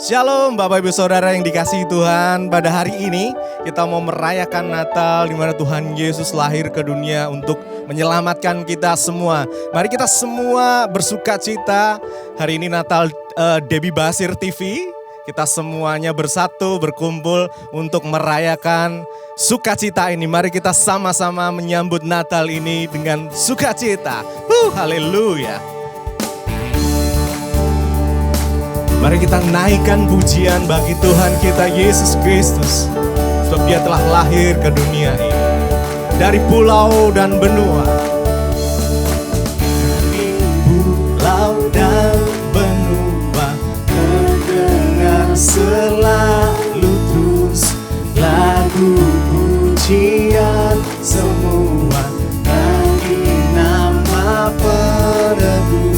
Shalom Bapak Ibu Saudara yang dikasihi Tuhan. Pada hari ini kita mau merayakan Natal di mana Tuhan Yesus lahir ke dunia untuk menyelamatkan kita semua. Mari kita semua bersuka cita. Hari ini Natal Debbie Basir TV. Kita semuanya bersatu berkumpul untuk merayakan sukacita ini. Mari kita sama-sama menyambut Natal ini dengan sukacita. Haleluya. Mari kita naikkan pujian bagi Tuhan kita Yesus Kristus. Sebab Dia telah lahir ke dunia ini. Dari pulau dan benua. Dari pulau dan benua. Terdengar selalu terus lagu pujian semua. Bagi nama penebus.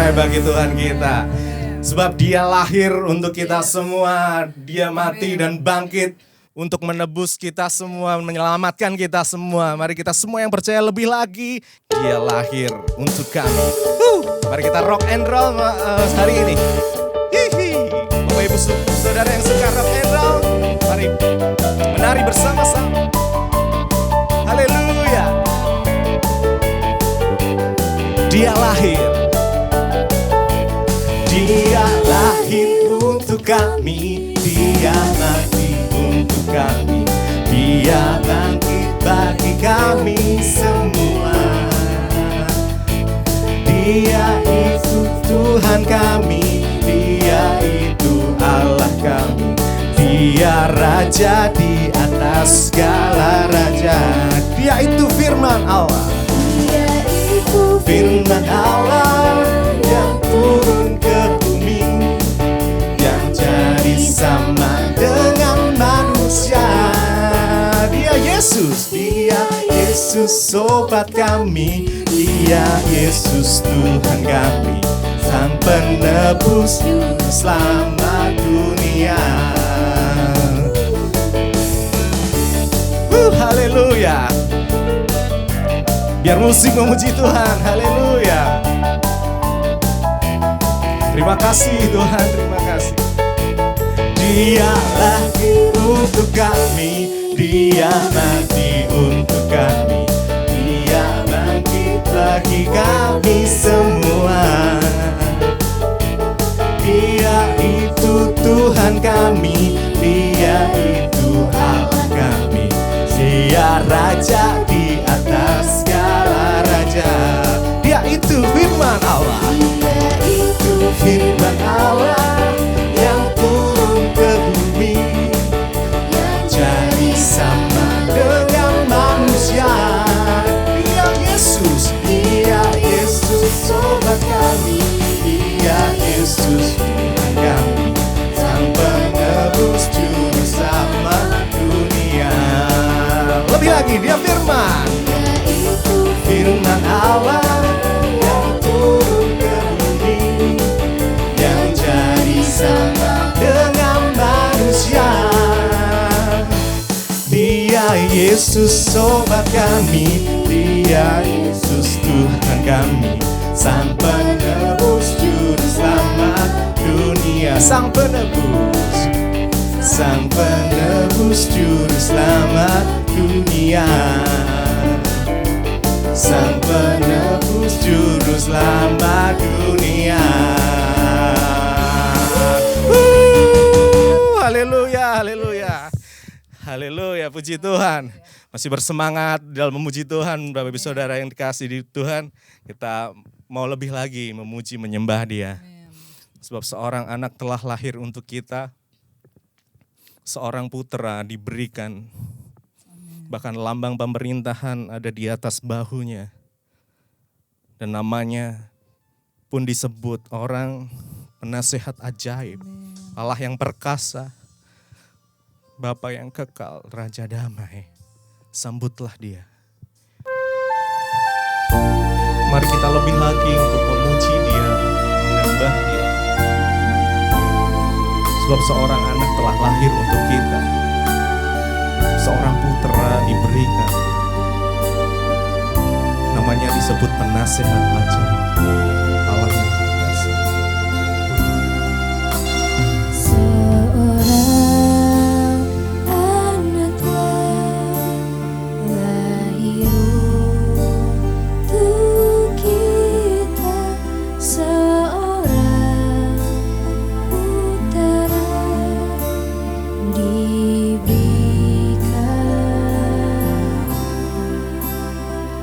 sorai bagi Tuhan kita. Sebab dia lahir untuk kita semua, dia mati dan bangkit untuk menebus kita semua, menyelamatkan kita semua. Mari kita semua yang percaya lebih lagi, dia lahir untuk kami. Mari kita rock and roll hari ini. Hihi. Bapak Ibu Saudara yang suka rock and roll, mari menari bersama-sama. Haleluya. Dia lahir. Dia lahir untuk kami, dia mati untuk kami, dia bangkit bagi kami semua. Dia itu Tuhan kami, dia itu Allah kami, dia Raja di atas segala raja. Dia itu firman Allah, dia itu firman Allah yang turun ke bumi, yang jadi sama dengan manusia. Dia Yesus sobat kami, dia Yesus Tuhan kami, Sang penebus selamat dunia. Haleluya. Biar musik memuji Tuhan, haleluya. Terima kasih Tuhan, terima kasih. Dia lahir untuk kami, dia mati untuk kami, dia bangkit bagi kami semua. Dia itu Tuhan kami, dia itu Allah kami, dia Raja di atas segala raja. Dia itu firman Allah, dia itu firman Allah yang turun ke bumi, yang jadi sama dengan manusia. Dia Yesus sobat kami, dia Yesus Tuhan kami, Sang penebus juru selamat dunia. Lebih lagi, dia firman, firman Allah yang turun ke bumi, yang jadi sama dengan manusia. Dia Yesus sobat kami, dia Yesus Tuhan kami, Sang penebus juru selamat dunia. Sang penebus juru selamat dunia, Sang penebus juru selamat dunia. Haleluya, haleluya. Haleluya, puji Tuhan. Masih bersemangat dalam memuji Tuhan, Bapak Ibu Saudara yang dikasihi di Tuhan. Kita mau lebih lagi memuji, menyembah Dia. Sebab seorang anak telah lahir untuk kita, seorang putra diberikan. Bahkan lambang pemerintahan ada di atas bahunya. Dan namanya pun disebut orang penasehat ajaib, Allah yang perkasa, Bapa yang kekal, Raja damai. Sambutlah dia. Mari kita lebih lagi untuk memuji dia, menyembah dia. Sebab seorang anak telah lahir untuk kita. Seorang putra diberikan. Namanya disebut penasehat ajaib, Allah yang perkasa.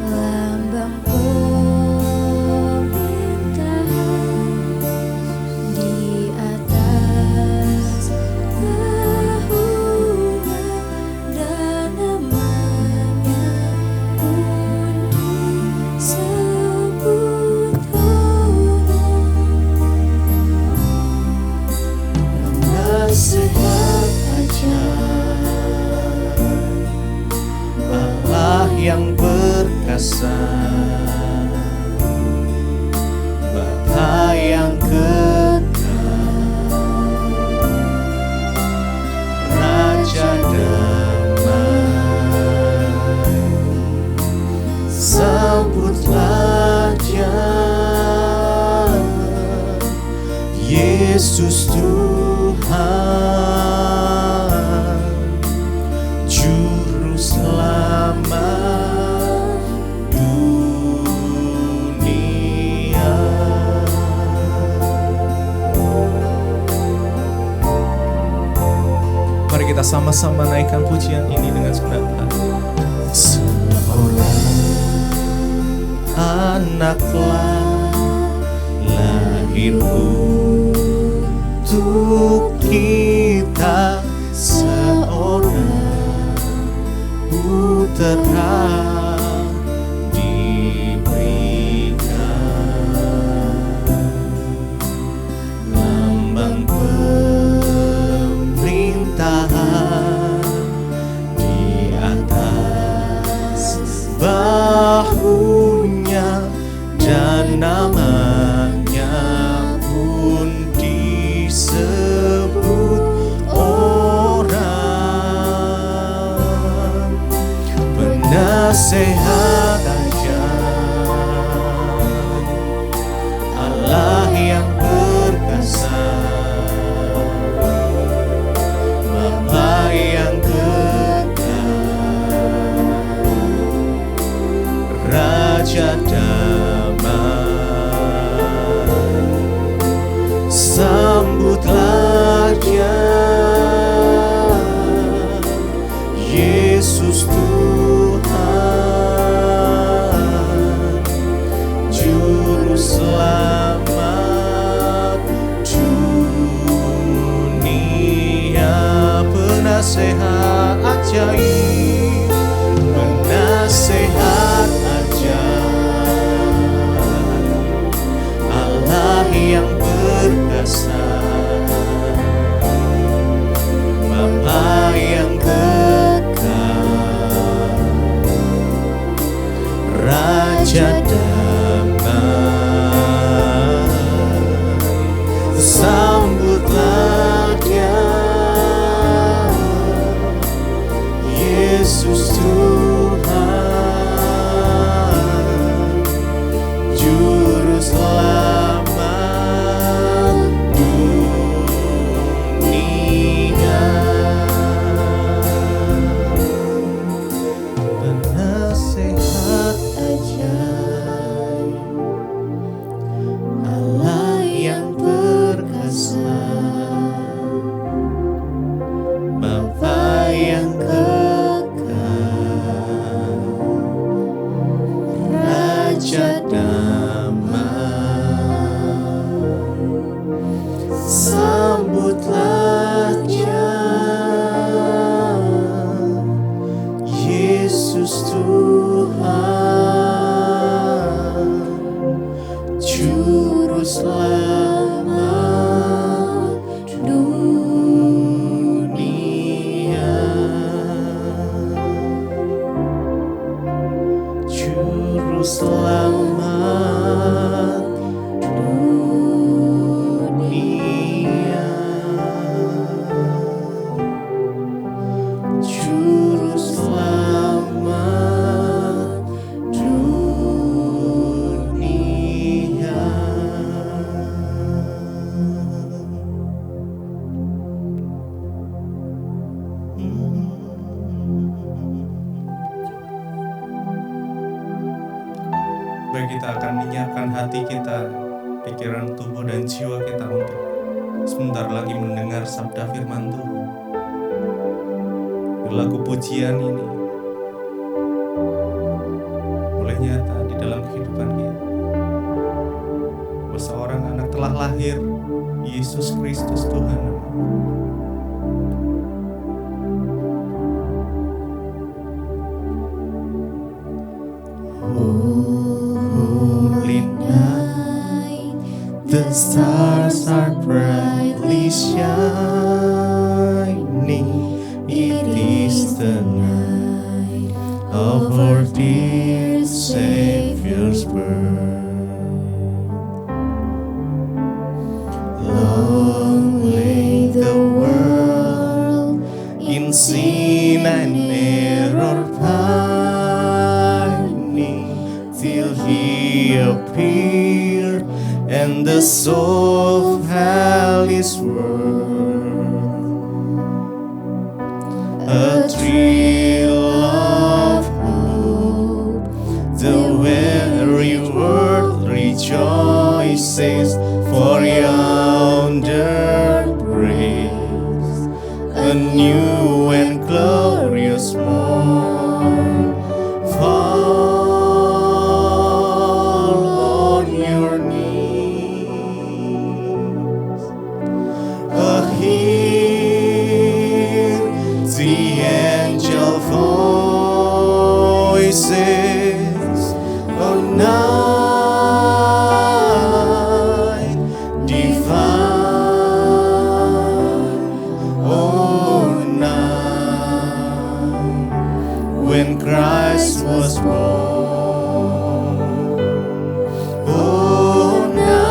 Lambang Yesus Tuhan, Juru Selamat dunia. Mari kita sama-sama naikkan pujian ini dengan segenap hati. Seorang anaklah lahir untuk kita, seorang putra diberikan, lambang pemerintahan di atas bahunya, dan namanya pun disebut orang penasehat ajaib, Allah yang perkasa, Bapa yang kekal, Raja damai. Sambutlah Dia, Yesus Tuhan, Juru Selamat dunia. Penasehat ajaib, penasehat ajaib, Allah yang perkasa, Bapa yang kekal, Raja damai. Sambutlah Dia, Yesus Tuhan, Juru Selamat dunia. Penasehat ajaib, Allah yang perkasa, Bapa yang kekal, Raja damai. Sambutlah Dia, Yesus Tuhan, Juru Selamat dunia. Juru Selamat dunia. Juru Selamat dunia. Baik, kita akan menyiapkan hati kita, pikiran, tubuh, dan jiwa kita untuk sebentar lagi mendengar sabda firman Tuhan. Lagu pujian ini boleh nyata di dalam kehidupan kita. Seorang anak telah lahir, Yesus Kristus Tuhan. Holy night, the stars are brightly shining. It is the night of our dear Savior's birth. Long lay the world in sin and error pining, till He appeared and the soul of hell is worth a thrill of hope. The very world rejoices, for yonder breaks a new and glorious morn. Fall on your knees, hear the angel voices. Oh, night divine, oh, night when Christ was born. Oh, night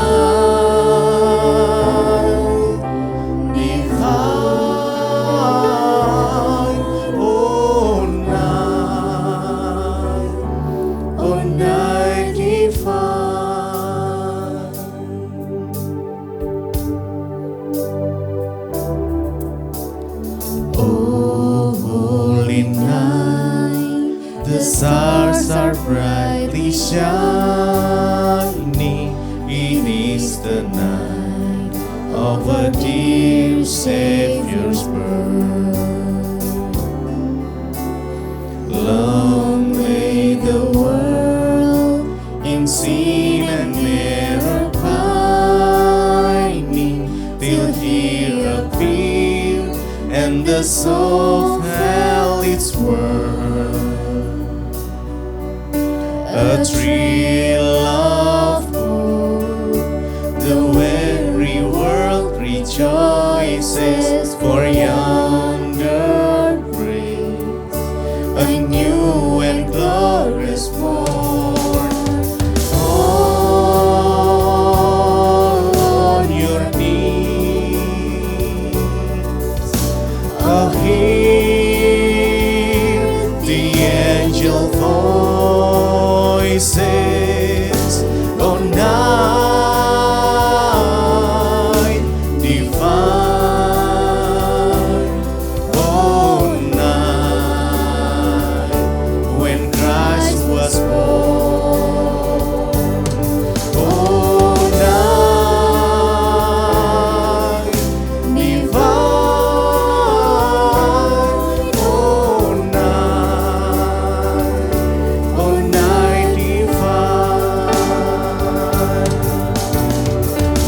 divine, oh, night divine. Oh, holy night, the stars are brightly shining. It is the night of a dear Savior's birth. Long lay the world in sin and error pining, till He appeared, and the soul of hell its worth a thrill of hope. The weary world rejoices, for yonder breaks a new and glorious morn. Fall on your knees, hear the angel voices. Oh, night divine, oh, night when Christ was born. Oh, night divine, oh, night divine.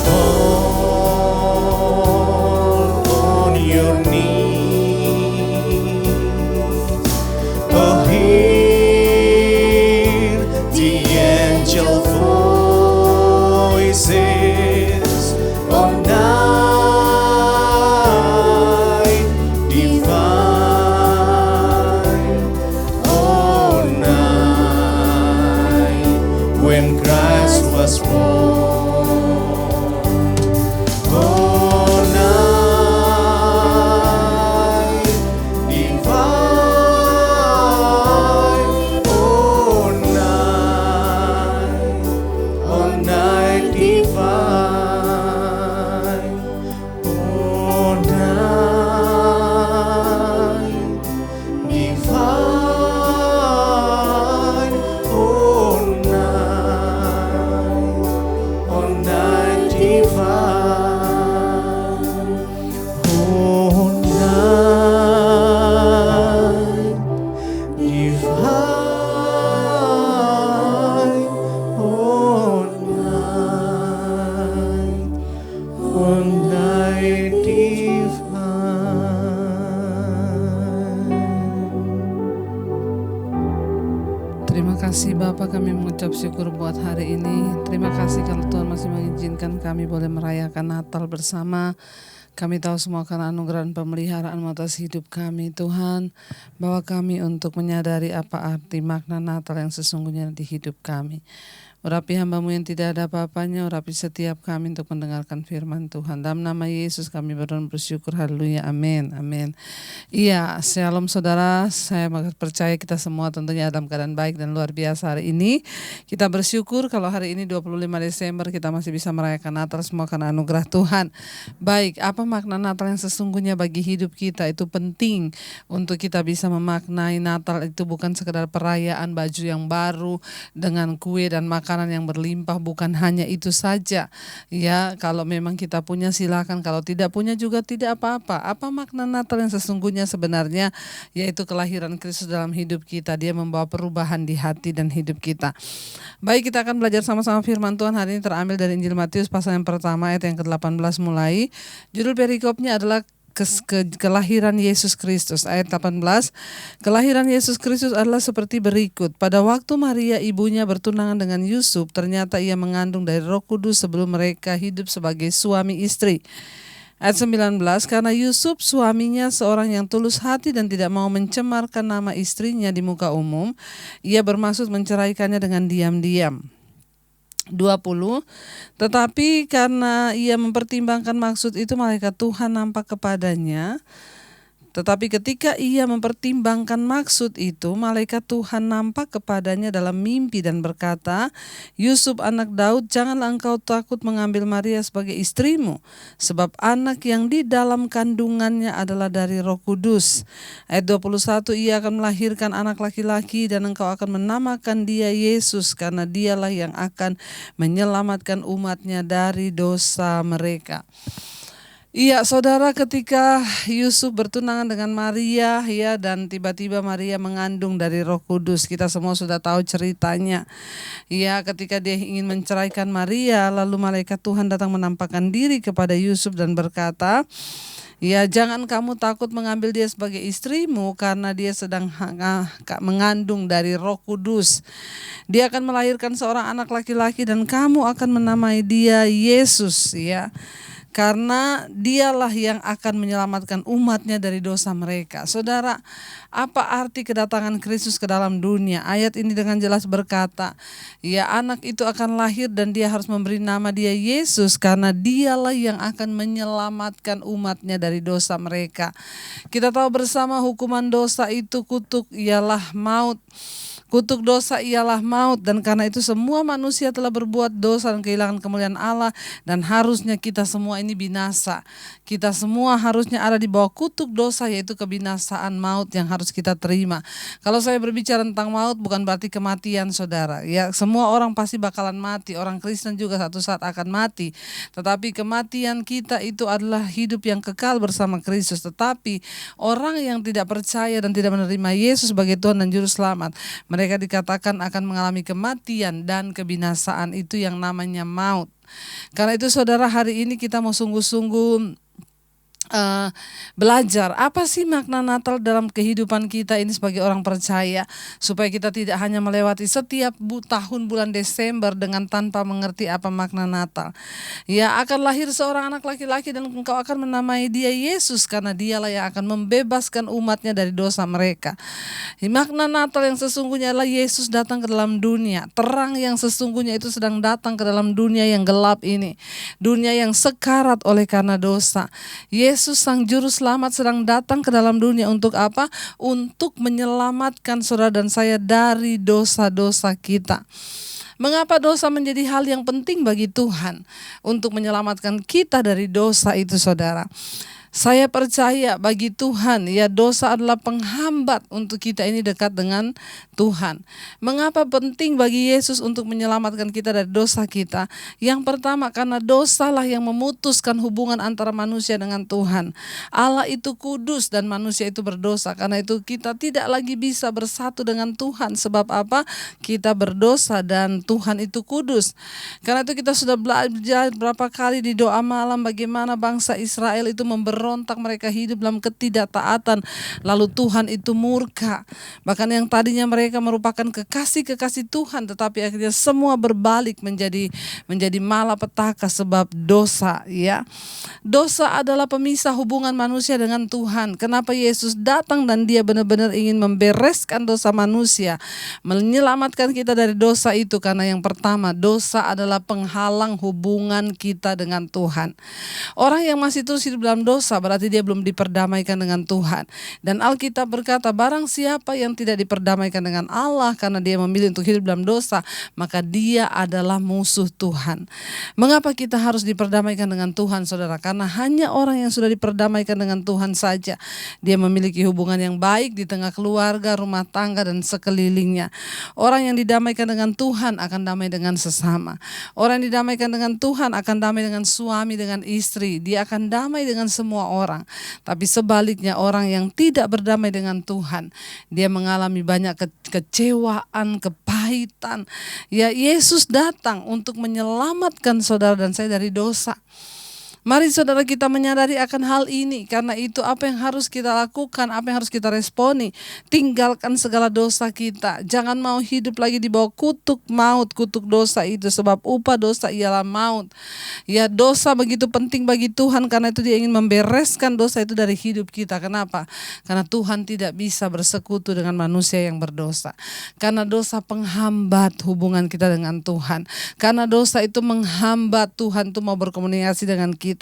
Fall on your knees, hear the angel voices. Oh, night divine, oh, night when Christ was born. Oh, night divine, oh, night divine, oh, night divine, oh, night divine, oh, night divine, oh, night divine. Terima kasih Bapa, kami mengucap syukur buat hari ini. Terima kasih kalau Tuhan masih mengizinkan kami boleh merayakan Natal bersama. Kami tahu semua karena anugerah dan pemeliharaan atas hidup kami Tuhan, bahwa kami untuk menyadari apa arti makna Natal yang sesungguhnya di hidup kami. Urapi hamba-Mu yang tidak ada apa-apanya, urapi setiap kami untuk mendengarkan firman Tuhan. Dalam nama Yesus kami berdoa bersyukur, haleluya, amin, amin. Iya, shalom saudara, saya percaya kita semua tentunya dalam keadaan baik dan luar biasa hari ini. Kita bersyukur kalau hari ini 25 Desember kita masih bisa merayakan Natal, semua karena anugerah Tuhan. Baik, apa makna Natal yang sesungguhnya bagi hidup kita? Itu penting untuk kita bisa memaknai Natal itu bukan sekedar perayaan baju yang baru dengan kue dan makanan yang berlimpah, bukan hanya itu saja. Ya, kalau memang kita punya silakan, kalau tidak punya juga tidak apa-apa. Apa makna Natal yang sesungguhnya sebenarnya? Yaitu kelahiran Kristus dalam hidup kita. Dia membawa perubahan di hati dan hidup kita. Baik, kita akan belajar sama-sama firman Tuhan hari ini terambil dari Injil Matius pasal yang pertama ayat yang ke-18 mulai. Judul perikopnya adalah kelahiran Yesus Kristus. Ayat 18, kelahiran Yesus Kristus adalah seperti berikut. Pada waktu Maria ibunya bertunangan dengan Yusuf, ternyata ia mengandung dari Roh Kudus sebelum mereka hidup sebagai suami istri. Ayat 19, karena Yusuf suaminya seorang yang tulus hati dan tidak mau mencemarkan nama istrinya di muka umum, ia bermaksud menceraikannya dengan diam-diam. 20, tetapi karena ia mempertimbangkan maksud itu, malaikat Tuhan nampak kepadanya. Tetapi ketika ia mempertimbangkan maksud itu, malaikat Tuhan nampak kepadanya dalam mimpi dan berkata, Yusuf anak Daud, janganlah engkau takut mengambil Maria sebagai istrimu, sebab anak yang di dalam kandungannya adalah dari Roh Kudus. Ayat 21, ia akan melahirkan anak laki-laki dan engkau akan menamakan dia Yesus, karena dialah yang akan menyelamatkan umatnya dari dosa mereka. Iya, saudara, ketika Yusuf bertunangan dengan Maria, ya, dan tiba-tiba Maria mengandung dari Roh Kudus. Kita semua sudah tahu ceritanya. Ya, ketika dia ingin menceraikan Maria, lalu malaikat Tuhan datang menampakkan diri kepada Yusuf dan berkata, ya, jangan kamu takut mengambil dia sebagai istrimu, karena dia sedang mengandung dari Roh Kudus. Dia akan melahirkan seorang anak laki-laki dan kamu akan menamai dia Yesus, ya. Karena dialah yang akan menyelamatkan umatnya dari dosa mereka. Saudara, apa arti kedatangan Kristus ke dalam dunia? Ayat ini dengan jelas berkata, ya, anak itu akan lahir dan dia harus memberi nama dia Yesus, karena dialah yang akan menyelamatkan umatnya dari dosa mereka. Kita tahu bersama hukuman dosa itu kutuk, ialah maut. Kutuk dosa ialah maut, dan karena itu semua manusia telah berbuat dosa dan kehilangan kemuliaan Allah, dan harusnya kita semua ini binasa. Kita semua harusnya ada di bawah kutuk dosa, yaitu kebinasaan maut yang harus kita terima. Kalau saya berbicara tentang maut bukan berarti kematian, saudara. Ya, semua orang pasti bakalan mati, orang Kristen juga satu saat akan mati. Tetapi kematian kita itu adalah hidup yang kekal bersama Kristus. Tetapi orang yang tidak percaya dan tidak menerima Yesus sebagai Tuhan dan Juru Selamat, mereka dikatakan akan mengalami kematian dan kebinasaan, itu yang namanya maut. Karena itu saudara, hari ini kita mau sungguh-sungguh belajar apa sih makna Natal dalam kehidupan kita ini sebagai orang percaya, supaya kita tidak hanya melewati setiap tahun bulan Desember dengan tanpa mengerti apa makna Natal. Ya, akan lahir seorang anak laki-laki dan engkau akan menamai dia Yesus, karena dialah yang akan membebaskan umatnya dari dosa mereka. Makna Natal yang sesungguhnya adalah Yesus datang ke dalam dunia. Terang yang sesungguhnya itu sedang datang ke dalam dunia yang gelap ini, dunia yang sekarat oleh karena dosa. Yesus Sang Juru Selamat sedang datang ke dalam dunia untuk apa? Untuk menyelamatkan saudara dan saya dari dosa-dosa kita. Mengapa dosa menjadi hal yang penting bagi Tuhan? Untuk menyelamatkan kita dari dosa itu, saudara. Saya percaya bagi Tuhan, ya, dosa adalah penghambat untuk kita ini dekat dengan Tuhan. Mengapa penting bagi Yesus untuk menyelamatkan kita dari dosa kita? Yang pertama, karena dosalah yang memutuskan hubungan antara manusia dengan Tuhan. Allah itu kudus dan manusia itu berdosa. Karena itu kita tidak lagi bisa bersatu dengan Tuhan. Sebab apa? Kita berdosa dan Tuhan itu kudus. Karena itu kita sudah belajar berapa kali di doa malam bagaimana bangsa Israel itu member memberontak, mereka hidup dalam ketidaktaatan, lalu Tuhan itu murka. Bahkan yang tadinya mereka merupakan kekasih-kekasih Tuhan, tetapi akhirnya semua berbalik menjadi malapetaka sebab dosa, ya. Dosa adalah pemisah hubungan manusia dengan Tuhan. Kenapa Yesus datang dan dia benar-benar ingin membereskan dosa manusia, menyelamatkan kita dari dosa itu? Karena yang pertama, dosa adalah penghalang hubungan kita dengan Tuhan. Orang yang masih terus hidup dalam dosa berarti dia belum diperdamaikan dengan Tuhan. Dan Alkitab berkata, barang siapa yang tidak diperdamaikan dengan Allah karena dia memilih untuk hidup dalam dosa, maka dia adalah musuh Tuhan. Mengapa kita harus diperdamaikan dengan Tuhan, saudara? Karena hanya orang yang sudah diperdamaikan dengan Tuhan saja, dia memiliki hubungan yang baik di tengah keluarga, rumah tangga, dan sekelilingnya. Orang yang didamaikan dengan Tuhan akan damai dengan sesama. Orang yang didamaikan dengan Tuhan akan damai dengan suami, dengan istri. Dia akan damai dengan semua orang. Tapi sebaliknya, orang yang tidak berdamai dengan Tuhan, dia mengalami banyak kekecewaan, kepahitan. Ya, Yesus datang untuk menyelamatkan saudara dan saya dari dosa. Mari saudara kita menyadari akan hal ini. Karena itu apa yang harus kita lakukan, apa yang harus kita responi? Tinggalkan segala dosa kita. Jangan mau hidup lagi di bawah kutuk maut, kutuk dosa itu. Sebab upah dosa ialah maut. Ya, dosa begitu penting bagi Tuhan. Karena itu dia ingin membereskan dosa itu dari hidup kita. Kenapa? Karena Tuhan tidak bisa bersekutu dengan manusia yang berdosa. Karena dosa penghambat hubungan kita dengan Tuhan. Karena dosa itu menghambat Tuhan itu mau berkomunikasi dengan kita.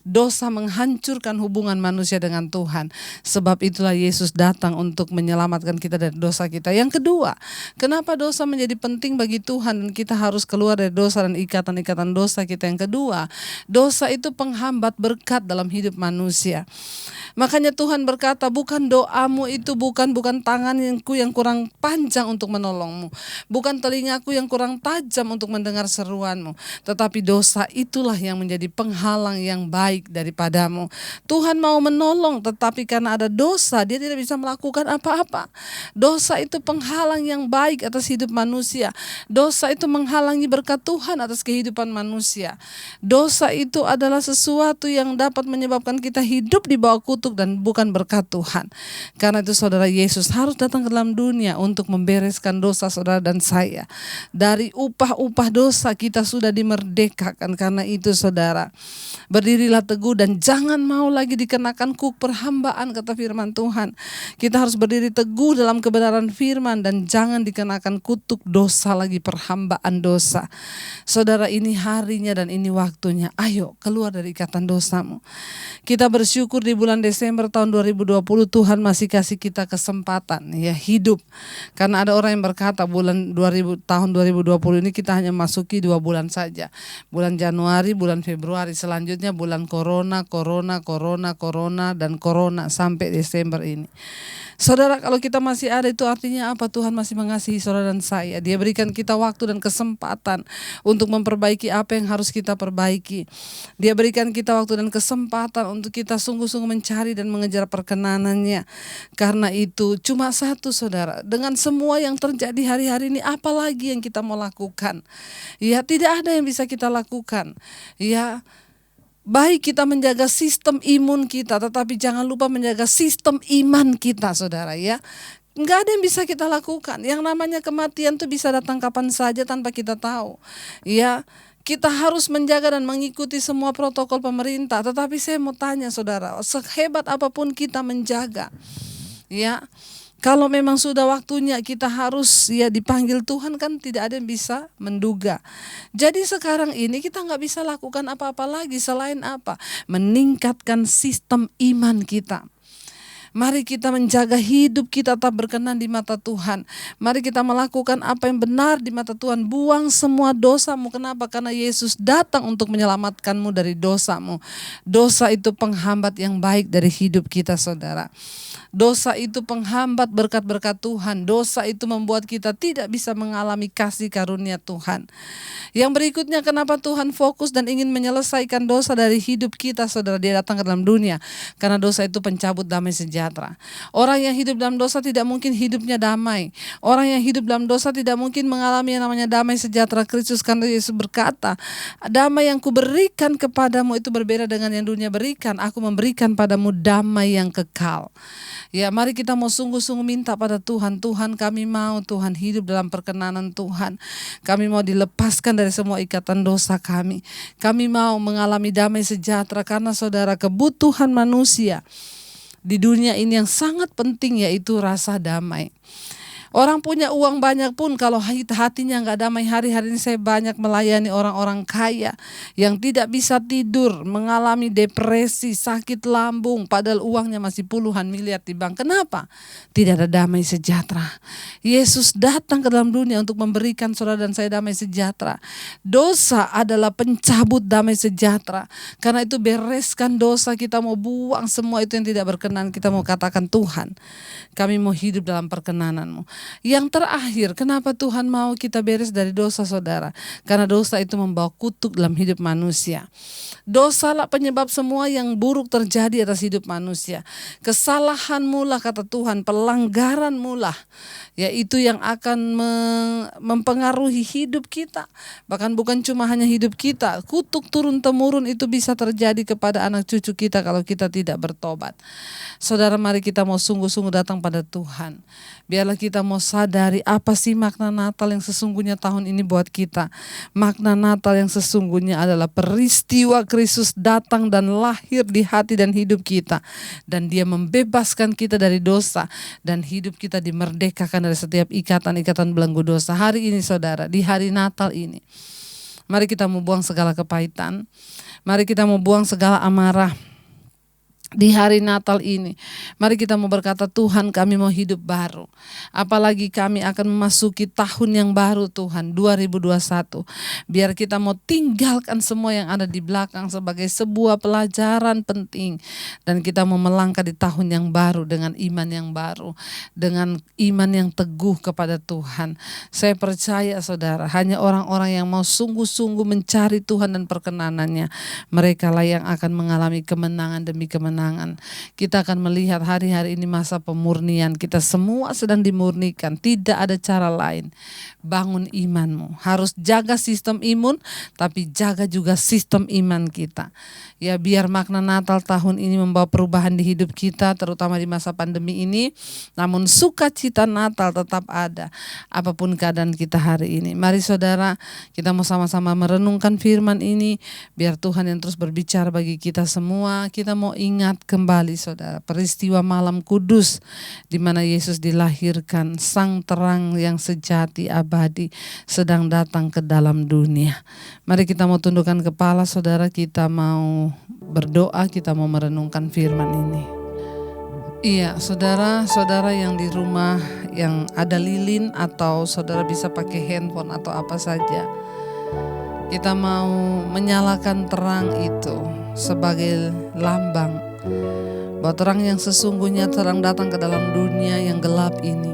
Dosa menghancurkan hubungan manusia dengan Tuhan. Sebab itulah Yesus datang untuk menyelamatkan kita dari dosa kita. Yang kedua, kenapa dosa menjadi penting bagi Tuhan dan kita harus keluar dari dosa dan ikatan-ikatan dosa kita? Yang kedua, dosa itu penghambat berkat dalam hidup manusia. Makanya Tuhan berkata, bukan doamu itu, bukan tanganku yang kurang panjang untuk menolongmu, bukan telingaku yang kurang tajam untuk mendengar seruanmu, tetapi dosa itulah yang menjadi penghalang yang baik daripadamu. Tuhan mau menolong, tetapi karena ada dosa, dia tidak bisa melakukan apa-apa. Dosa itu penghalang yang baik atas hidup manusia. Dosa itu menghalangi berkat Tuhan atas kehidupan manusia. Dosa itu adalah sesuatu yang dapat menyebabkan kita hidup di bawah kutuk dan bukan berkat Tuhan. Karena itu saudara, Yesus harus datang ke dalam dunia untuk membereskan dosa saudara dan saya. Dari upah-upah dosa kita sudah dimerdekakan. Karena itu saudara, berdirilah teguh dan jangan mau lagi dikenakan kuk perhambaan, kata firman Tuhan. Kita harus berdiri teguh dalam kebenaran firman dan jangan dikenakan kutuk dosa lagi, perhambaan dosa. Saudara, ini harinya dan ini waktunya. Ayo keluar dari ikatan dosamu. Kita bersyukur di bulan Desember tahun 2020 Tuhan masih kasih kita kesempatan ya hidup. Karena ada orang yang berkata tahun 2020 ini kita hanya masuki 2 bulan saja. Bulan Januari, bulan Februari, selanjutnya bulan corona dan corona sampai Desember ini. Saudara, kalau kita masih ada itu artinya apa? Tuhan masih mengasihi saudara dan saya. Dia berikan kita waktu dan kesempatan untuk memperbaiki apa yang harus kita perbaiki. Dia berikan kita waktu dan kesempatan untuk kita sungguh-sungguh mencari dan mengejar perkenanannya. Karena itu cuma satu saudara, dengan semua yang terjadi hari-hari ini, apa lagi yang kita mau lakukan? Ya, tidak ada yang bisa kita lakukan. Ya, baik kita menjaga sistem imun kita, tetapi jangan lupa menjaga sistem iman kita, saudara ya. Enggak ada yang bisa kita lakukan. Yang namanya kematian itu bisa datang kapan saja tanpa kita tahu. Ya, kita harus menjaga dan mengikuti semua protokol pemerintah. Tetapi saya mau tanya saudara, sehebat apapun kita menjaga, ya, kalau memang sudah waktunya kita harus ya dipanggil Tuhan, kan tidak ada yang bisa menduga. Jadi sekarang ini kita nggak bisa lakukan apa-apa lagi selain apa? Meningkatkan sistem iman kita. Mari kita menjaga hidup kita tetap berkenan di mata Tuhan. Mari kita melakukan apa yang benar di mata Tuhan. Buang semua dosamu. Kenapa? Karena Yesus datang untuk menyelamatkanmu dari dosamu. Dosa itu penghambat yang baik dari hidup kita, saudara. Dosa itu penghambat berkat-berkat Tuhan. Dosa itu membuat kita tidak bisa mengalami kasih karunia Tuhan. Yang berikutnya, kenapa Tuhan fokus dan ingin menyelesaikan dosa dari hidup kita, saudara? Dia datang ke dalam dunia karena dosa itu pencabut damai sejahtera. sejahtera. Orang yang hidup dalam dosa tidak mungkin hidupnya damai. Orang yang hidup dalam dosa tidak mungkin mengalami yang namanya damai sejahtera Kristus, karena Yesus berkata, damai yang kuberikan kepadamu itu berbeda dengan yang dunia berikan. Aku memberikan padamu damai yang kekal. Ya, mari kita mau sungguh-sungguh minta pada Tuhan. Tuhan, kami mau Tuhan hidup dalam perkenanan Tuhan. Kami mau dilepaskan dari semua ikatan dosa kami. Kami mau mengalami damai sejahtera, karena saudara, kebutuhan manusia di dunia ini yang sangat penting yaitu rasa damai. Orang punya uang banyak pun kalau hatinya nggak damai. Hari-hari ini saya banyak melayani orang-orang kaya yang tidak bisa tidur, mengalami depresi, sakit lambung, padahal uangnya masih puluhan miliar di bank. Kenapa? Tidak ada damai sejahtera. Yesus datang ke dalam dunia untuk memberikan saudara dan saya damai sejahtera. Dosa adalah pencabut damai sejahtera. Karena itu bereskan dosa, kita mau buang semua itu yang tidak berkenan. Kita mau katakan, Tuhan, kami mau hidup dalam perkenanan-Mu. Yang terakhir, kenapa Tuhan mau kita beres dari dosa, saudara? Karena dosa itu membawa kutuk dalam hidup manusia. Dosalah penyebab semua yang buruk terjadi atas hidup manusia. Kesalahan mula, kata Tuhan, pelanggaran mula, yaitu yang akan mempengaruhi hidup kita. Bahkan bukan cuma hanya hidup kita, kutuk turun-temurun itu bisa terjadi kepada anak cucu kita kalau kita tidak bertobat. Saudara, mari kita mau sungguh-sungguh datang pada Tuhan. Biarlah kita mau sadari apa sih makna Natal yang sesungguhnya tahun ini buat kita. Makna Natal yang sesungguhnya adalah peristiwa Kristus datang dan lahir di hati dan hidup kita. Dan Dia membebaskan kita dari dosa. Dan hidup kita dimerdekakan dari setiap ikatan-ikatan belenggu dosa. Hari ini saudara, di hari Natal ini, mari kita mau buang segala kepahitan. Mari kita mau buang segala amarah. Di hari Natal ini, mari kita mau berkata, Tuhan, kami mau hidup baru. Apalagi kami akan memasuki tahun yang baru, Tuhan, 2021. Biar kita mau tinggalkan semua yang ada di belakang sebagai sebuah pelajaran penting. Dan kita mau melangkah di tahun yang baru dengan iman yang baru. Dengan iman yang teguh kepada Tuhan. Saya percaya, saudara, hanya orang-orang yang mau sungguh-sungguh mencari Tuhan dan perkenanannya, mereka lah yang akan mengalami kemenangan demi kemenangan. Kita akan melihat hari-hari ini masa pemurnian. Kita semua sedang dimurnikan. Tidak ada cara lain. Bangun imanmu. Harus jaga sistem imun, tapi jaga juga sistem iman kita. Ya, biar makna Natal tahun ini membawa perubahan di hidup kita, terutama di masa pandemi ini. Namun sukacita Natal tetap ada, apapun keadaan kita hari ini. Mari saudara, kita mau sama-sama merenungkan firman ini. Biar Tuhan yang terus berbicara bagi kita semua. Kita mau ingat kembali, saudara, peristiwa malam kudus di mana Yesus dilahirkan, sang terang yang sejati abadi sedang datang ke dalam dunia. Mari kita mau tundukkan kepala, saudara, kita mau berdoa, kita mau merenungkan firman ini. Iya, saudara-saudara yang di rumah yang ada lilin atau saudara bisa pakai handphone atau apa saja, kita mau menyalakan terang itu sebagai lambang bahwa terang yang sesungguhnya terang datang ke dalam dunia yang gelap ini.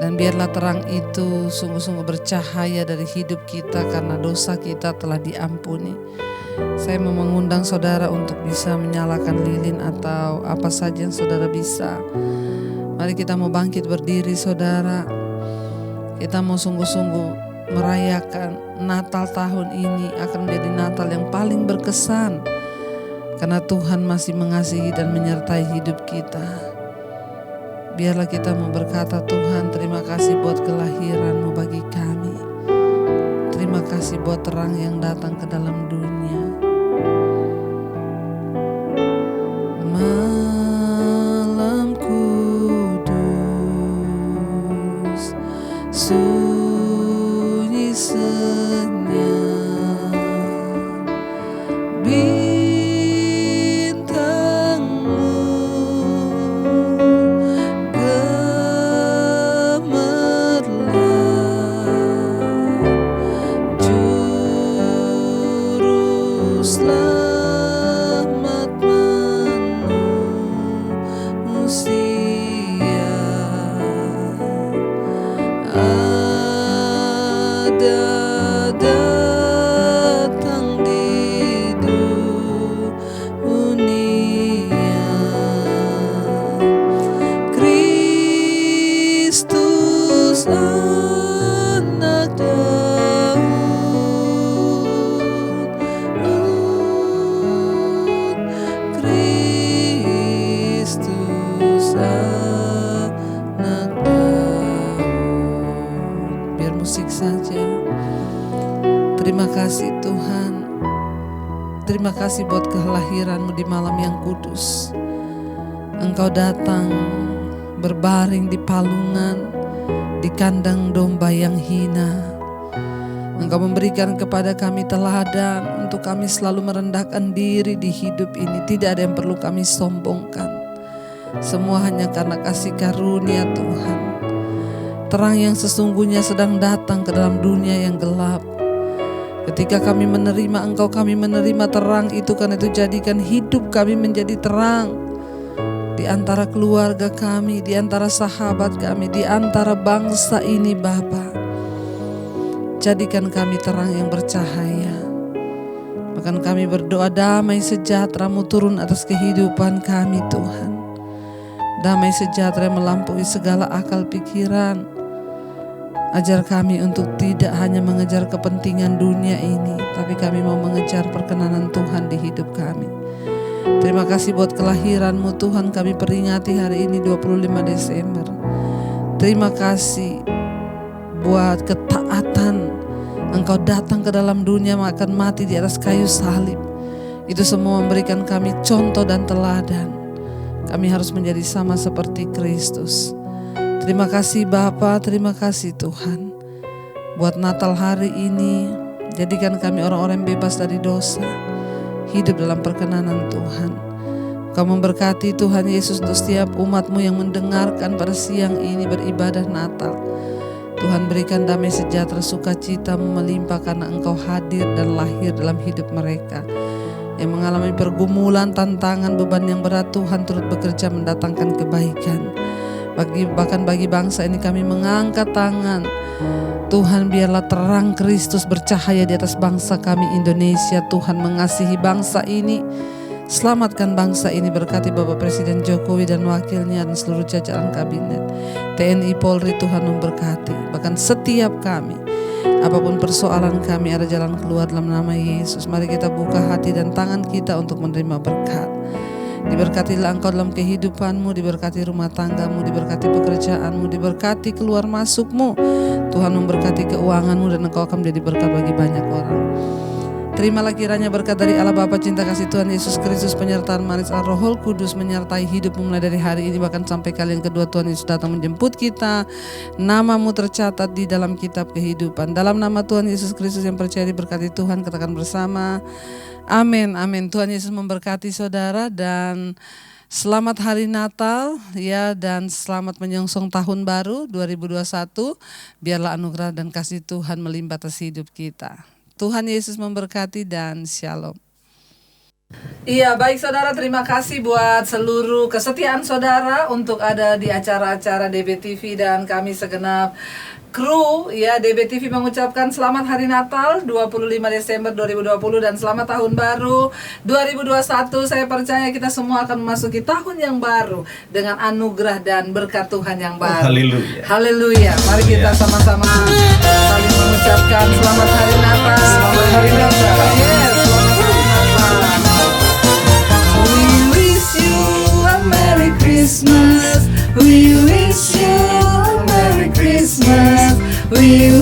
Dan biarlah terang itu sungguh-sungguh bercahaya dari hidup kita karena dosa kita telah diampuni. Saya mau mengundang saudara untuk bisa menyalakan lilin atau apa saja yang saudara bisa. Mari kita mau bangkit berdiri, saudara. Kita mau sungguh-sungguh merayakan Natal tahun ini akan menjadi Natal yang paling berkesan. Karena Tuhan masih mengasihi dan menyertai hidup kita. Biarlah kita mau berkata, Tuhan, terima kasih buat kelahiran-Mu bagi kami. Terima kasih buat terang yang datang ke dalam dunia. Malam kudus, sunyi senyap. Juru Kristus anak Daud. Biar musik saja. Terima kasih Tuhan. Terima kasih buat kelahiran-Mu di malam yang kudus. Engkau datang berbaring di palungan, di kandang domba yang hina. Engkau memberikan kepada kami teladan untuk kami selalu merendahkan diri di hidup ini. Tidak ada yang perlu kami sombongkan. Semua hanya karena kasih karunia Tuhan. Terang yang sesungguhnya sedang datang ke dalam dunia yang gelap. Ketika kami menerima Engkau, kami menerima terang itu. Karena itu jadikan hidup kami menjadi terang. Di antara keluarga kami, di antara sahabat kami, di antara bangsa ini Bapa. Jadikan kami terang yang bercahaya. Bahkan kami berdoa damai sejahtera-Mu turun atas kehidupan kami Tuhan. Damai sejahtera yang melampaui segala akal pikiran. Ajar kami untuk tidak hanya mengejar kepentingan dunia ini, tapi kami mau mengejar perkenanan Tuhan di hidup kami. Terima kasih buat kelahiran-Mu Tuhan, kami peringati hari ini 25 Desember. Terima kasih buat ketaatan Engkau datang ke dalam dunia makan mati di atas kayu salib. Itu semua memberikan kami contoh dan teladan. Kami harus menjadi sama seperti Kristus. Terima kasih Bapa, terima kasih Tuhan. Buat Natal hari ini, jadikan kami orang-orang yang bebas dari dosa, hidup dalam perkenanan Tuhan. Kau memberkati Tuhan Yesus untuk setiap umat-Mu yang mendengarkan pada siang ini beribadah Natal. Tuhan berikan damai sejahtera sukacita melimpah karena Engkau hadir dan lahir dalam hidup mereka. Yang mengalami pergumulan, tantangan, beban yang berat, Tuhan turut bekerja mendatangkan kebaikan. Bahkan bagi bangsa ini kami mengangkat tangan. Tuhan biarlah terang Kristus bercahaya di atas bangsa kami Indonesia. Tuhan mengasihi bangsa ini. Selamatkan bangsa ini, berkati Bapak Presiden Jokowi dan wakilnya dan seluruh jajaran kabinet. TNI Polri Tuhan memberkati. Bahkan setiap kami, apapun persoalan kami ada jalan keluar dalam nama Yesus. Mari kita buka hati dan tangan kita untuk menerima berkat. Diberkatilah Engkau dalam kehidupanmu, diberkati rumah tanggamu, diberkati pekerjaanmu, diberkati keluar masukmu. Tuhan memberkati keuanganmu dan Engkau akan menjadi berkat bagi banyak orang. Terimalah kiranya berkat dari Allah Bapa, cinta kasih Tuhan Yesus Kristus, penyertaan manis Allah Roh Kudus menyertai hidupmu mulai dari hari ini bahkan sampai kali yang kedua Tuhan Yesus datang menjemput kita. Namamu tercatat di dalam kitab kehidupan. Dalam nama Tuhan Yesus Kristus yang percaya diberkati Tuhan, katakan bersama. Amin, amin. Tuhan Yesus memberkati saudara dan selamat hari Natal ya, dan selamat menyongsong tahun baru 2021. Biarlah anugerah dan kasih Tuhan melimpah atas hidup kita. Tuhan Yesus memberkati dan shalom. Iya, baik saudara, terima kasih buat seluruh kesetiaan saudara untuk ada di acara-acara DBTV dan kami segenap kru ya DBTV mengucapkan selamat hari Natal 25 Desember 2020 dan selamat tahun baru 2021. Saya percaya kita semua akan memasuki tahun yang baru dengan anugerah dan berkat Tuhan yang baru. Haleluya. Haleluya. Mari kita sama-sama saling mengucapkan selamat hari Natal. Selamat hari Natal. Yes, selamat hari Natal. We wish you a Merry Christmas. We wish you a Merry Christmas. We